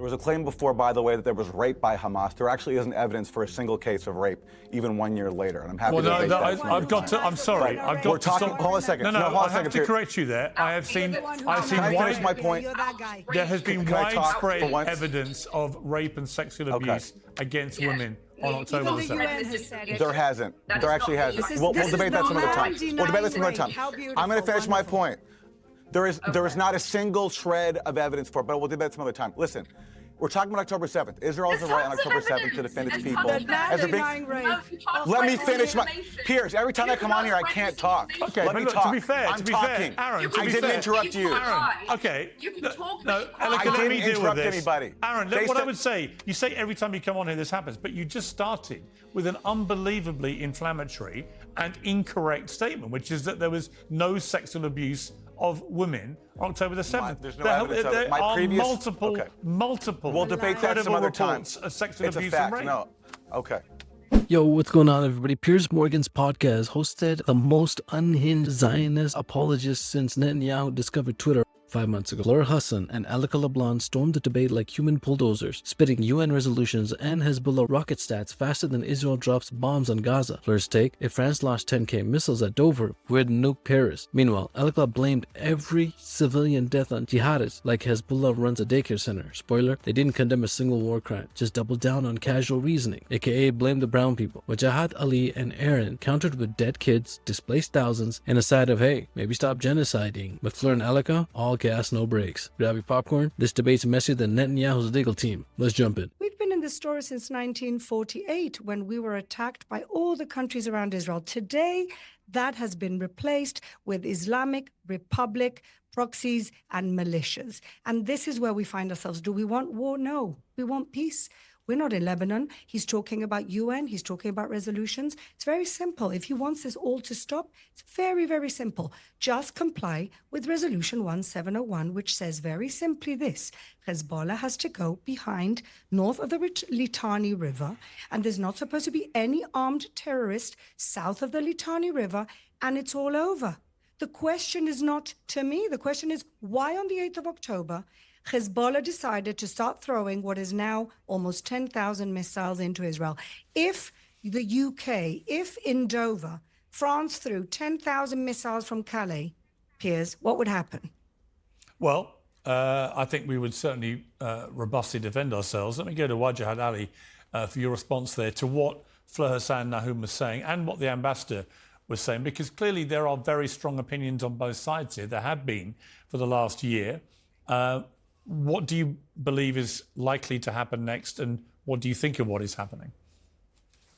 There was a claim before, by the way, that there was rape by Hamas. There actually isn't evidence for a single case of rape, even 1 year later. And I'm happy to debate that. I've got to. I'm sorry. I've got to stop. Hold on a second. No, hold on I a second. have to correct you there. I've seen. Can I finish my point? There has been widespread evidence of rape and sexual abuse against women on October the 7th. There hasn't. There actually hasn't. We'll debate that some other time. We'll debate that some other time. I'm going to finish my point. There is not a single shred of evidence for it, but we'll debate some other time. Listen, we're talking about October 7th. Israel has a right on October 7th to defend its people. Let me finish my... Piers, every time I come on here, I can't talk. Okay, Let me look, talk. to be fair, I'm talking. Aaron, I didn't interrupt you. Aaron, okay. You can talk. No, I let didn't me deal with interrupt this. anybody. Aaron, look what I would say. You say every time you come on here this happens, but you just started with an unbelievably inflammatory and incorrect statement, which is that there was no sexual abuse of women on October the 7th. There's no evidence of it. There are multiple We'll debate that some other time. reports of sexual It's abuse a fact. and rape. No. Okay. Yo, what's going on, everybody? Piers Morgan's podcast hosted the most unhinged Zionist apologists since Netanyahu discovered Twitter 5 months ago. Fleur, Hassan, and Elica LeBlanc stormed the debate like human bulldozers, spitting UN resolutions and Hezbollah rocket stats faster than Israel drops bombs on Gaza. Fleur's take: if France launched 10K missiles at Dover, we'd nuke Paris. Meanwhile, Elica blamed every civilian death on jihadists, like Hezbollah runs a daycare center. Spoiler, they didn't condemn a single war crime, just doubled down on casual reasoning, aka blame the brown people. Wajahat Ali and Aaron countered with dead kids, displaced thousands, and a side of, hey, maybe stop genociding. But Fleur and Elica, all gas, no brakes. Grab your popcorn. This debate's messier than Netanyahu's legal team. Let's jump in. We've been in this story since 1948 when we were attacked by all the countries around Israel. Today, that has been replaced with Islamic Republic proxies and militias. And this is where we find ourselves. Do we want war? No. We want peace. We're not in Lebanon. He's talking about UN. He's talking about resolutions. It's very simple. If he wants this all to stop, it's very, very simple. Just comply with Resolution 1701, which says very simply this: Hezbollah has to go behind north of the Litani River, and there's not supposed to be any armed terrorist south of the Litani River, and it's all over. The question is not to me. The question is, why on the 8th of October Hezbollah decided to start throwing what is now almost 10,000 missiles into Israel? If the UK, if in Dover, France threw 10,000 missiles from Calais, Piers, what would happen? Well, I think we would certainly robustly defend ourselves. Let me go to Wajahat Ali for your response there to what Fleur Hassan Nahum was saying and what the ambassador was saying, because clearly there are very strong opinions on both sides here. There have been for the last year. What do you believe is likely to happen next, and what do you think of what is happening?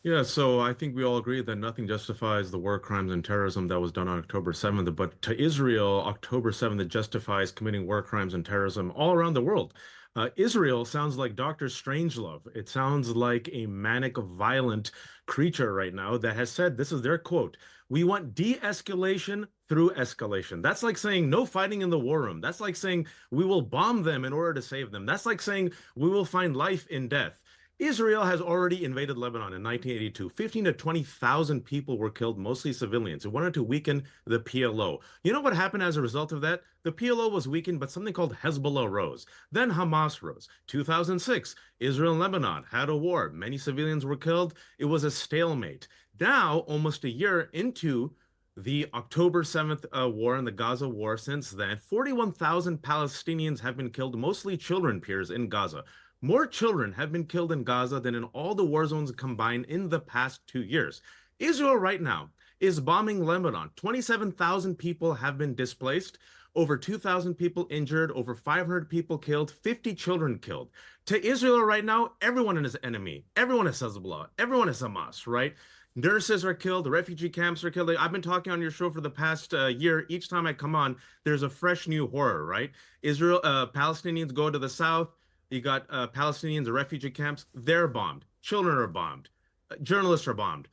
Yeah, so I think we all agree that nothing justifies the war crimes and terrorism that was done on October 7th. But to Israel, October 7th justifies committing war crimes and terrorism all around the world. Israel sounds like Dr. Strangelove. It sounds like a manic, violent creature right now that has said, this is their quote, "We want de-escalation through escalation." That's like saying no fighting in the war room. That's like saying we will bomb them in order to save them. That's like saying we will find life in death. Israel has already invaded Lebanon in 1982. 15 to 20,000 people were killed, mostly civilians. It wanted to weaken the PLO. You know what happened as a result of that? The PLO was weakened, but something called Hezbollah rose. Then Hamas rose. 2006, Israel and Lebanon had a war. Many civilians were killed. It was a stalemate. Now, almost a year into the October 7th war and the Gaza war, since then, 41,000 Palestinians have been killed, mostly children, Piers, in Gaza. More children have been killed in Gaza than in all the war zones combined in the past 2 years. Israel right now is bombing Lebanon. 27,000 people have been displaced, over 2,000 people injured, over 500 people killed, 50 children killed. To Israel right now, everyone is an enemy. Everyone is Hezbollah. Everyone is Hamas, right? Nurses are killed. The refugee camps are killed. I've been talking on your show for the past year. Each time I come on, there's a fresh new horror, right? Israel, Palestinians go to the south. You got Palestinians in refugee camps. They're bombed. Children are bombed. Journalists are bombed.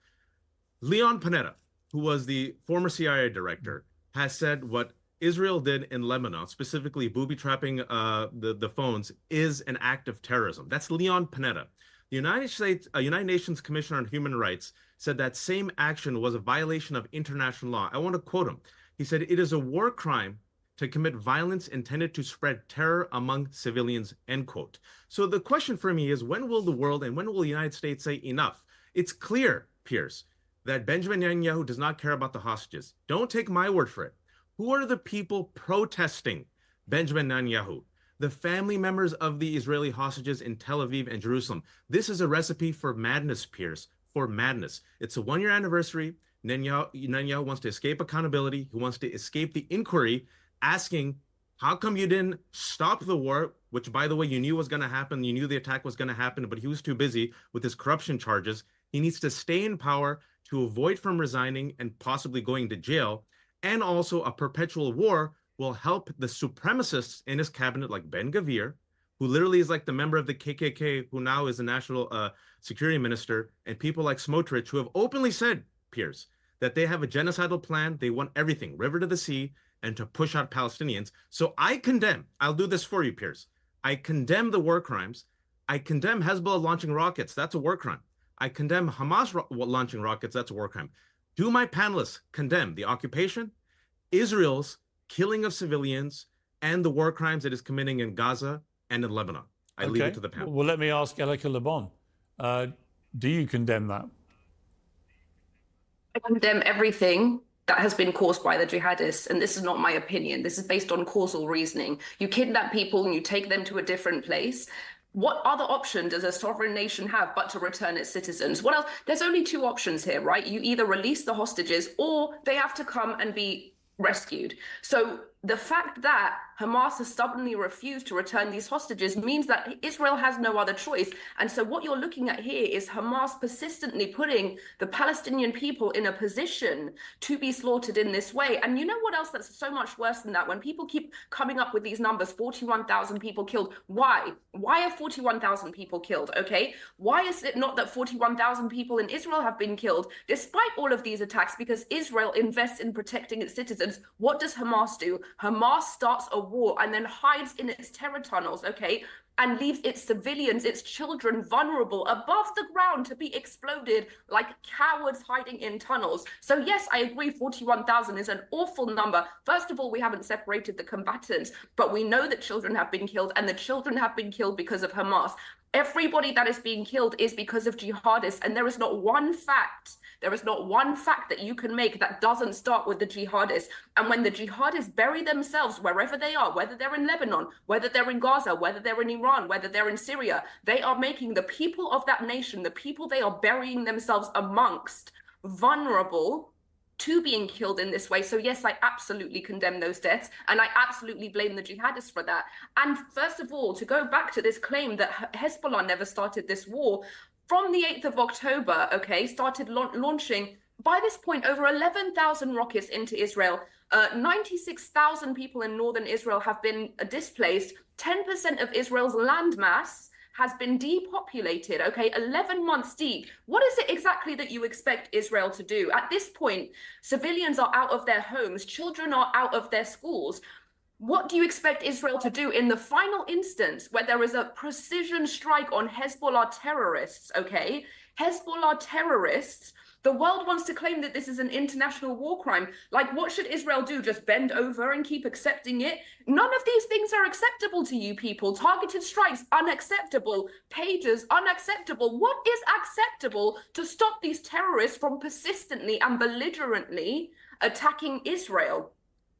Leon Panetta, who was the former CIA director, has said what Israel did in Lebanon, specifically booby-trapping the phones, is an act of terrorism. That's Leon Panetta. The United Nations Commission on Human Rights said that same action was a violation of international law. I want to quote him. He said, "It is a war crime to commit violence intended to spread terror among civilians, end quote. So the question for me is, when will the world and when will the United States say enough? It's clear, Piers, that Benjamin Netanyahu does not care about the hostages. Don't take my word for it. Who are the people protesting Benjamin Netanyahu? The family members of the Israeli hostages in Tel Aviv and Jerusalem. This is a recipe for madness, Piers, for madness. It's a one-year anniversary. Netanyahu wants to escape accountability. He wants to escape the inquiry, asking, how come you didn't stop the war, which, by the way, you knew was going to happen. You knew the attack was going to happen, but he was too busy with his corruption charges. He needs to stay in power to avoid from resigning and possibly going to jail. And also a perpetual war will help the supremacists in his cabinet, like Ben-Gvir, who literally is like the member of the KKK, who now is the national security minister, and people like Smotrich, who have openly said, Piers, that they have a genocidal plan. They want everything, river to the sea, and to push out Palestinians. So I condemn, I'll do this for you, Piers. I condemn the war crimes. I condemn Hezbollah launching rockets. That's a war crime. I condemn Hamas launching rockets. That's a war crime. Do my panelists condemn the occupation, Israel's killing of civilians, and the war crimes it is committing in Gaza and in Lebanon? I leave it to the panel. Well, let me ask Elica Lebon. Do you condemn that? I condemn everything that has been caused by the jihadists, and this is not my opinion. This is based on causal reasoning. You kidnap people and you take them to a different place. What other option does a sovereign nation have but to return its citizens? What else? There's only two options here, right? You either release the hostages or they have to come and be rescued. So the fact that Hamas has stubbornly refused to return these hostages means that Israel has no other choice. And so what you're looking at here is Hamas persistently putting the Palestinian people in a position to be slaughtered in this way. And you know what else that's so much worse than that? When people keep coming up with these numbers, 41,000 people killed. Why? Why are 41,000 people killed? Okay. Why is it not that 41,000 people in Israel have been killed despite all of these attacks? Because Israel invests in protecting its citizens. What does Hamas do? Hamas starts a war and then hides in its terror tunnels, okay, and leaves its civilians, its children vulnerable above the ground to be exploded like cowards hiding in tunnels. So yes, I agree 41,000 is an awful number. First of all, we haven't separated the combatants, but we know that children have been killed, and the children have been killed because of Hamas. Everybody that is being killed is because of jihadists, and there is not one fact that you can make that doesn't start with the jihadists. And when the jihadists bury themselves wherever they are, whether they're in Lebanon, whether they're in Gaza, whether they're in Iran, whether they're in Syria, they are making the people of that nation, the people they are burying themselves amongst, vulnerable to being killed in this way. So yes, I absolutely condemn those deaths, and I absolutely blame the jihadists for that. And first of all, to go back to this claim that Hezbollah never started this war, from the 8th of October, okay, started launching, by this point, over 11,000 rockets into Israel. 96,000 people in northern Israel have been displaced. 10% of Israel's landmass has been depopulated, okay, 11 months deep. What is it exactly that you expect Israel to do? At this point, civilians are out of their homes, children are out of their schools. What do you expect Israel to do in the final instance where there is a precision strike on Hezbollah terrorists, okay? Hezbollah terrorists. The world wants to claim that this is an international war crime. Like, what should Israel do? Just bend over and keep accepting it? None of these things are acceptable to you people. Targeted strikes, unacceptable. Pages, unacceptable. What is acceptable to stop these terrorists from persistently and belligerently attacking Israel?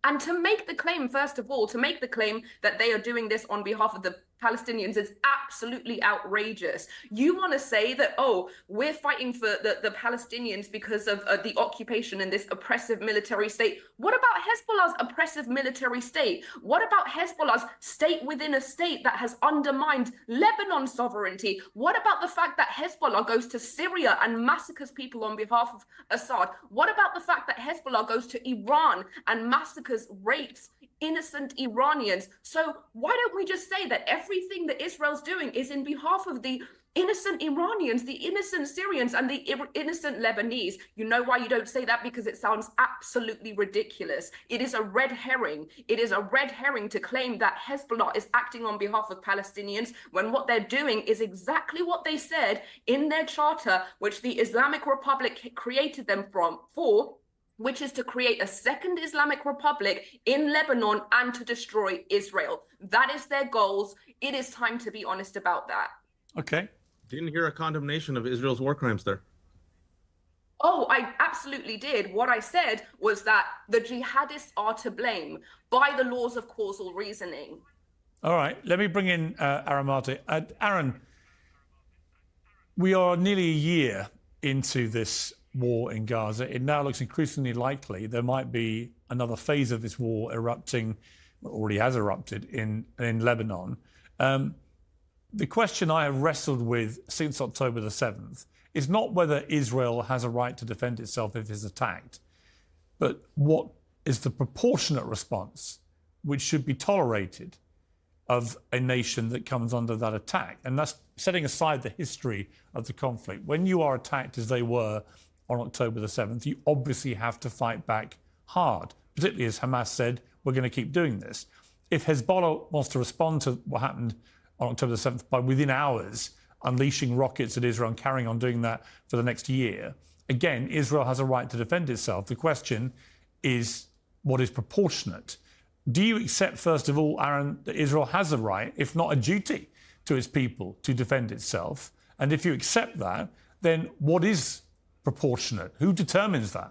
And to make the claim, first of all, to make the claim that they are doing this on behalf of the Palestinians is absolutely outrageous. You want to say that, oh, we're fighting for the Palestinians because of the occupation and this oppressive military state. What about Hezbollah's oppressive military state? What about Hezbollah's state within a state that has undermined Lebanon's sovereignty? What about the fact that Hezbollah goes to Syria and massacres people on behalf of Assad? What about the fact that Hezbollah goes to Iran and massacres, rapes innocent Iranians? So why don't we just say that everything that Israel's doing is in behalf of the innocent Iranians, the innocent Syrians, and the innocent Lebanese? You know why you don't say that? Because it sounds absolutely ridiculous. It is a red herring. It is a red herring to claim that Hezbollah is acting on behalf of Palestinians when what they're doing is exactly what they said in their charter, which the Islamic Republic created them for, which is to create a second Islamic Republic in Lebanon and to destroy Israel. That is their goals. It is time to be honest about that. Okay. Didn't hear a condemnation of Israel's war crimes there. Oh, I absolutely did. What I said was that the jihadists are to blame by the laws of causal reasoning. All right, let me bring in Aaron Maté. Aaron, we are nearly a year into this war in Gaza. It now looks increasingly likely there might be another phase of this war erupting, already has erupted, in Lebanon. The question I have wrestled with since October the 7th is not whether Israel has a right to defend itself if it's attacked, but what is the proportionate response which should be tolerated of a nation that comes under that attack. And that's setting aside the history of the conflict. When you are attacked as they were on October the 7th, you obviously have to fight back hard, particularly as Hamas said, we're going to keep doing this. If Hezbollah wants to respond to what happened on October the 7th by within hours, unleashing rockets at Israel and carrying on doing that for the next year, again, Israel has a right to defend itself. The question is what is proportionate? Do you accept, first of all, Aaron, that Israel has a right, if not a duty, to its people to defend itself? And if you accept that, then what is proportionate? Who determines that?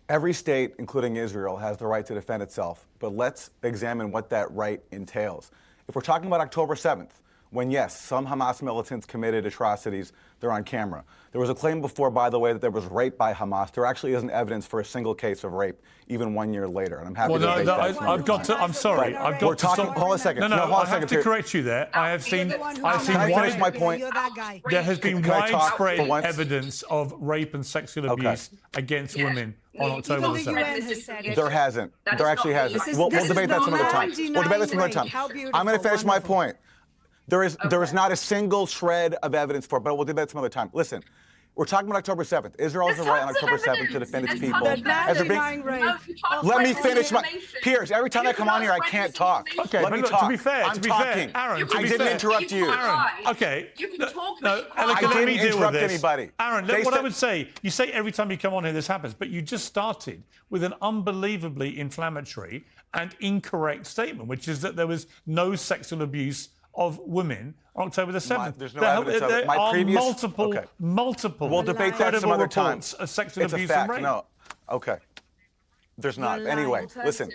Every state, including Israel, has the right to defend itself, but let's examine what that right entails. If we're talking about October 7th, when, yes, some Hamas militants committed atrocities, they're on camera. There was a claim before, by the way, that there was rape by Hamas. There actually isn't evidence for a single case of rape, even 1 year later. And I'm happy to debate that. I'm sorry. I've got to stop. Hold on a second. No, hold on a I have to correct you there. I have seen. Can I finish my point? There has been widespread evidence of rape and sexual abuse against women on October the 7th. There hasn't. There actually hasn't. We'll debate that some other time. We'll debate that some other time. I'm going to finish my point. There is not a single shred of evidence for it, but we'll debate some other time. Listen, we're talking about October 7th. Israel has a right on October 7th to defend its people. Let me finish my... Piers, every time I come on here, I can't talk. Okay, let me talk. To be fair, I'm talking. Aaron, I didn't interrupt you. Aaron, okay. No, I didn't interrupt anybody. Aaron, look, what I would say, you say every time you come on here this happens, but you just started with an unbelievably inflammatory and incorrect statement, which is that there was no sexual abuse of women on October the 7th. There's no evidence of it. My previous... multiple we'll debate that some other time. Of sexual abuse a fact. and rape. No. Okay. There's not. Anyway, listen.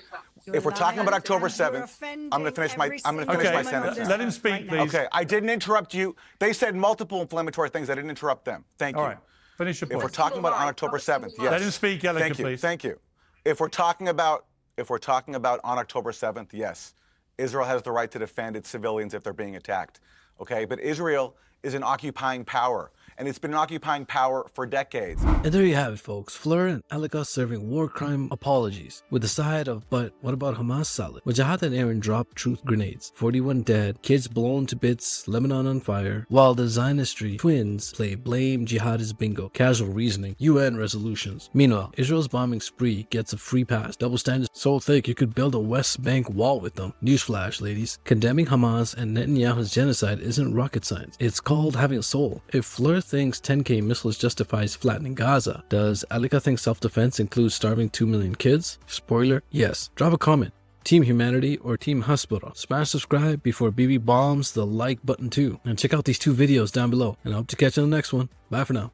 If we're talking about October 7th, I'm going to finish my sentence. Let him speak, please. Okay, I didn't interrupt you. They said multiple inflammatory things. I didn't interrupt them. Thank you. All right. Finish your point. If we're talking about on October 7th, yes. Let him speak, Elica, please. Thank you. If we're talking about on October 7th, yes, Israel has the right to defend its civilians if they're being attacked. Okay, but Israel is an occupying power, and it's been an occupying power for decades. And there you have it, folks. Fleur and Elica serving war crime apologies with the side of, but what about Hamas salad? Wajahat and Aaron dropped truth grenades. 41 dead, kids blown to bits, Lebanon on fire, while the Zionistry twins play blame jihadist bingo, casual reasoning, UN resolutions. Meanwhile, Israel's bombing spree gets a free pass. Double standards so thick you could build a West Bank wall with them. Newsflash, ladies. Condemning Hamas and Netanyahu's genocide isn't rocket science. It's called having a soul. If Fleur thinks 10K missiles justifies flattening Gaza, does Elica think self-defense includes starving 2 million kids? Spoiler, yes. Drop a comment. Team Humanity or Team Hezbollah? Smash subscribe before BB bombs the like button too. And check out these 2 videos down below. And I hope to catch you on the next one. Bye for now.